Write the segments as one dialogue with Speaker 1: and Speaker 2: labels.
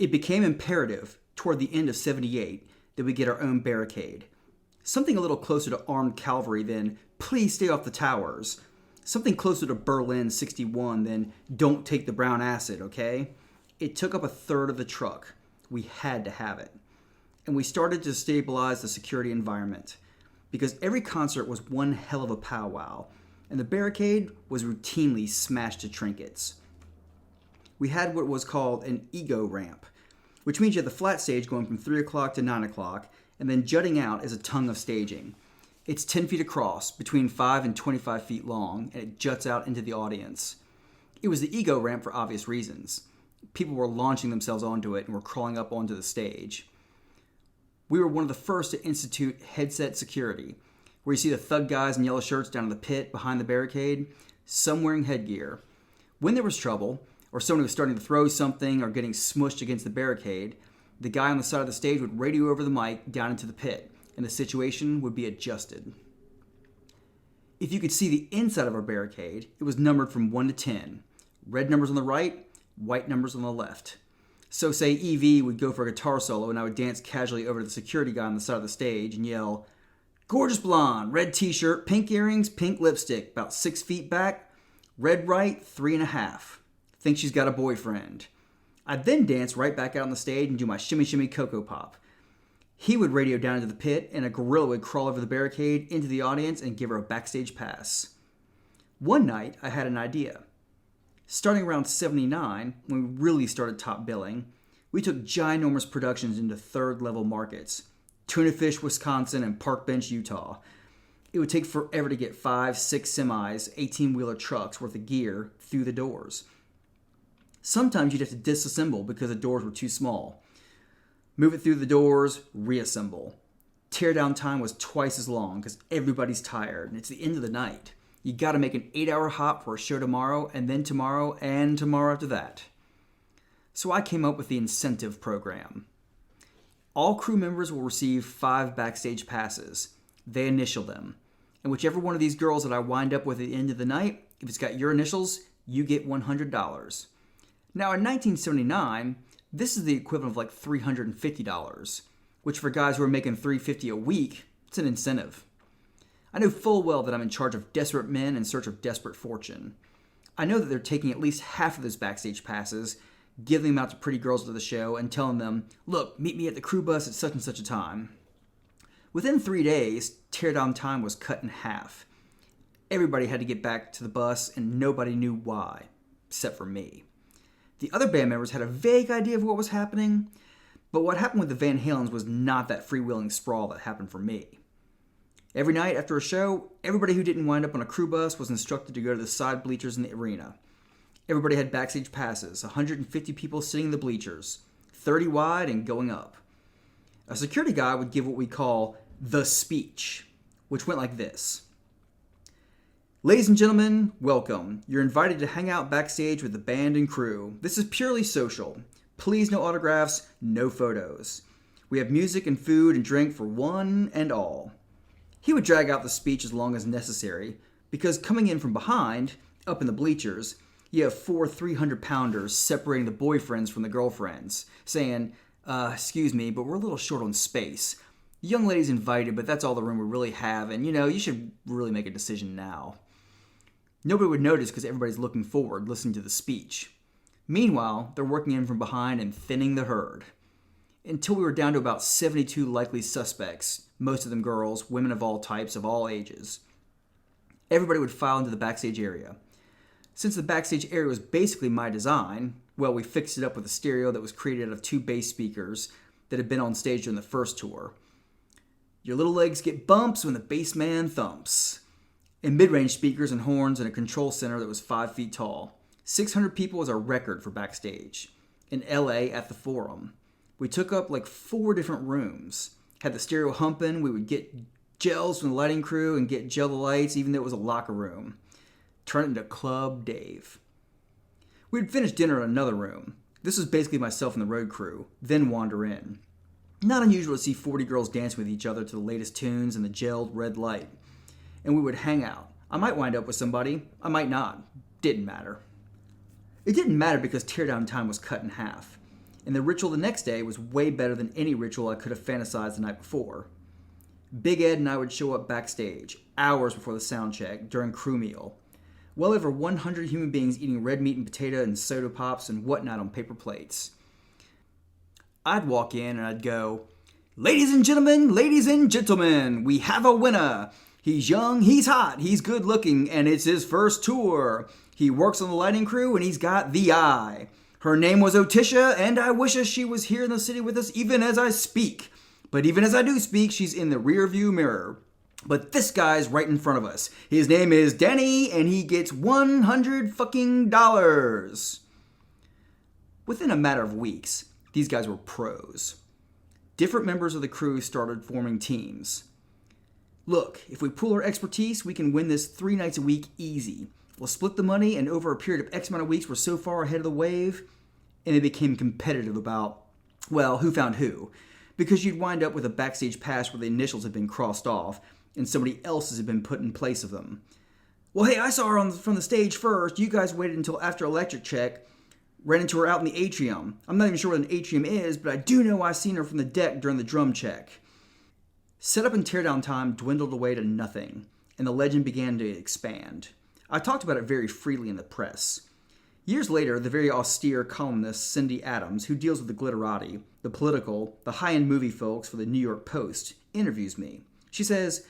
Speaker 1: It became imperative toward the end of 78 that we get our own barricade. Something a little closer to armed cavalry than please stay off the towers. Something closer to Berlin 61 than don't take the brown acid, okay? It took up a third of the truck. We had to have it. And we started to stabilize the security environment because every concert was one hell of a powwow, and the barricade was routinely smashed to trinkets. We had what was called an ego ramp, which means you had the flat stage going from 3 o'clock to 9 o'clock, and then jutting out is a tongue of staging. It's 10 feet across, between 5 and 25 feet long, and it juts out into the audience. It was the ego ramp for obvious reasons. People were launching themselves onto it and were crawling up onto the stage. We were one of the first to institute headset security, where you see the thug guys in yellow shirts down in the pit behind the barricade, some wearing headgear. When there was trouble, or someone was starting to throw something or getting smushed against the barricade, the guy on the side of the stage would radio over the mic down into the pit, and the situation would be adjusted. If you could see the inside of our barricade, it was numbered from 1 to 10. Red numbers on the right, white numbers on the left. So say EV would go for a guitar solo and I would dance casually over to the security guy on the side of the stage and yell, "Gorgeous blonde, red t-shirt, pink earrings, pink lipstick, about 6 feet back, red right, 3.5. Think she's got a boyfriend." I'd then dance right back out on the stage and do my shimmy shimmy cocoa pop. He would radio down into the pit and a gorilla would crawl over the barricade into the audience and give her a backstage pass. One night I had an idea. Starting around 79, when we really started top billing, we took ginormous productions into third-level markets. Tuna Fish, Wisconsin, and Park Bench, Utah. It would take forever to get 5, 6 semis, 18-wheeler trucks worth of gear through the doors. Sometimes you'd have to disassemble because the doors were too small. Move it through the doors, reassemble. Teardown time was twice as long because everybody's tired and it's the end of the night. You gotta make an 8-hour hop for a show tomorrow, and then tomorrow, and tomorrow after that. So I came up with the incentive program. All crew members will receive 5 backstage passes. They initial them. And whichever one of these girls that I wind up with at the end of the night, if it's got your initials, you get $100. Now in 1979, this is the equivalent of like $350, which for guys who are making $350 a week, it's an incentive. I know full well that I'm in charge of desperate men in search of desperate fortune. I know that they're taking at least half of those backstage passes, giving them out to pretty girls at the show, and telling them, "Look, meet me at the crew bus at such and such a time." Within 3 days, teardown time was cut in half. Everybody had to get back to the bus, and nobody knew why, except for me. The other band members had a vague idea of what was happening, but what happened with the Van Halens was not that freewheeling sprawl that happened for me. Every night after a show, everybody who didn't wind up on a crew bus was instructed to go to the side bleachers in the arena. Everybody had backstage passes, 150 people sitting in the bleachers, 30 wide and going up. A security guy would give what we call the speech, which went like this. "Ladies and gentlemen, welcome. You're invited to hang out backstage with the band and crew. This is purely social. Please no autographs, no photos. We have music and food and drink for one and all." He would drag out the speech as long as necessary, because coming in from behind, up in the bleachers, you have 4 300-pounders separating the boyfriends from the girlfriends, saying, "Excuse me, but we're a little short on space. The young lady's invited, but that's all the room we really have, and you should really make a decision now." Nobody would notice because everybody's looking forward, listening to the speech. Meanwhile, they're working in from behind and thinning the herd. Until we were down to about 72 likely suspects, most of them girls, women of all types, of all ages. Everybody would file into the backstage area. Since the backstage area was basically my design, well, we fixed it up with a stereo that was created out of 2 bass speakers that had been on stage during the first tour. Your little legs get bumps when the bass man thumps. And mid-range speakers and horns and a control center that was 5 feet tall. 600 people was our record for backstage. In LA at the Forum. We took up like 4 different rooms. Had the stereo humping, we would get gels from the lighting crew and get gel the lights even though it was a locker room. Turn it into Club Dave. We'd finish dinner in another room. This was basically myself and the road crew, then wander in. Not unusual to see 40 girls dance with each other to the latest tunes and the gelled red light. And we would hang out. I might wind up with somebody, I might not. Didn't matter. It didn't matter because teardown time was cut in half. and the ritual the next day was way better than any ritual I could have fantasized the night before. Big Ed and I would show up backstage, hours before the sound check, during crew meal. Well over 100 human beings eating red meat and potato and soda pops and whatnot on paper plates. I'd walk in and I'd go, ladies and gentlemen, we have a winner. He's young, he's hot, he's good looking, and it's his first tour. He works on the lighting crew and he's got the eye. Her name was Otisha, and I wish she was here in the city with us even as I speak. But even as I do speak, she's in the rear view mirror. But this guy's right in front of us. His name is Danny, and he gets $100 fucking dollars. Within a matter of weeks, these guys were pros. Different members of the crew started forming teams. Look, if we pool our expertise, we can win this 3 nights a week easy. We'll split the money, and over a period of X amount of weeks, we're so far ahead of the wave. And it became competitive about, well, who found who. Because you'd wind up with a backstage pass where the initials had been crossed off, and somebody else's had been put in place of them. Well, hey, I saw her from the stage first. You guys waited until after electric check. Ran into her out in the atrium. I'm not even sure what an atrium is, but I do know I seen her from the deck during the drum check. Setup and teardown time dwindled away to nothing, and the legend began to expand. I talked about it very freely in the press. Years later, the very austere columnist Cindy Adams, who deals with the glitterati, the political, the high-end movie folks for the New York Post, interviews me. She says,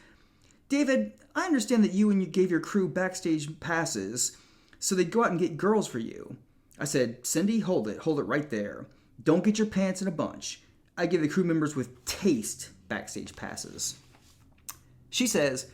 Speaker 1: David, I understand that you gave your crew backstage passes so they'd go out and get girls for you. I said, Cindy, hold it right there. Don't get your pants in a bunch. I give the crew members with taste backstage passes. She says,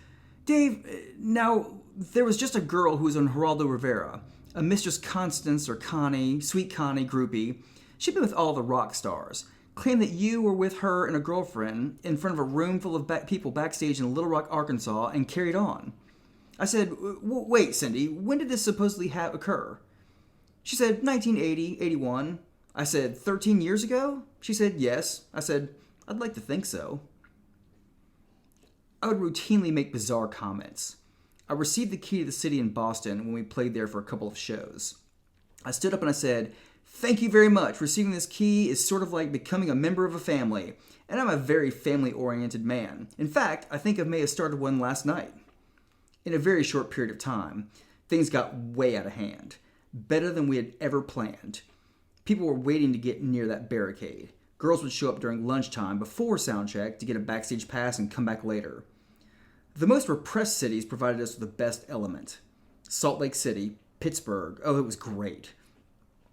Speaker 1: Dave, now, there was just a girl who was on Geraldo Rivera, a Mistress Constance or Connie, Sweet Connie groupie. She'd been with all the rock stars. Claimed that you were with her and a girlfriend in front of a room full of people backstage in Little Rock, Arkansas, and carried on. I said, wait, Cindy, when did this supposedly occur? She said, 1980, 81. I said, 13 years ago? She said, yes. I said, I'd like to think so. I would routinely make bizarre comments. I received the key to the city in Boston when we played there for a couple of shows. I stood up and I said, thank you very much. Receiving this key is sort of like becoming a member of a family, and I'm a very family-oriented man. In fact, I think I may have started one last night. In a very short period of time, things got way out of hand. Better than we had ever planned. People were waiting to get near that barricade. Girls would show up during lunchtime before soundcheck to get a backstage pass and come back later. The most repressed cities provided us with the best element. Salt Lake City, Pittsburgh, oh, it was great.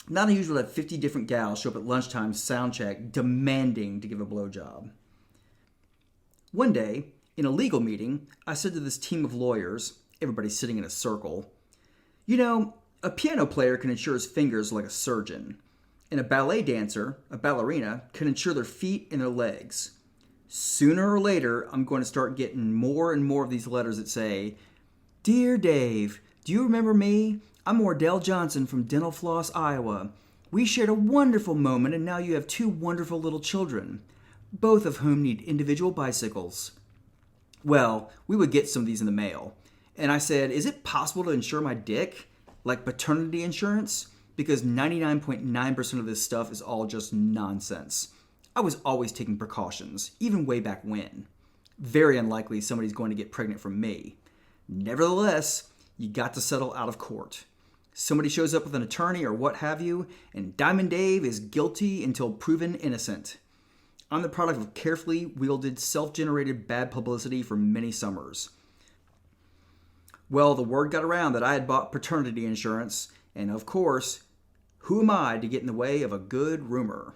Speaker 1: Not unusual to have 50 different gals show up at lunchtime soundcheck demanding to give a blowjob. One day, in a legal meeting, I said to this team of lawyers, everybody sitting in a circle, you know, a piano player can insure his fingers like a surgeon, and a ballet dancer, a ballerina, can insure their feet and their legs. Sooner or later, I'm going to start getting more and more of these letters that say, Dear Dave, do you remember me? I'm Wardell Johnson from Dental Floss, Iowa. We shared a wonderful moment, and now you have 2 wonderful little children, both of whom need individual bicycles. Well, we would get some of these in the mail. And I said, is it possible to insure my dick? Like paternity insurance? Because 99.9% of this stuff is all just nonsense. I was always taking precautions, even way back when. Very unlikely somebody's going to get pregnant from me. Nevertheless, you got to settle out of court. Somebody shows up with an attorney or what have you, and Diamond Dave is guilty until proven innocent. I'm the product of carefully wielded, self-generated bad publicity for many summers. Well, the word got around that I had bought paternity insurance, and of course, who am I to get in the way of a good rumor?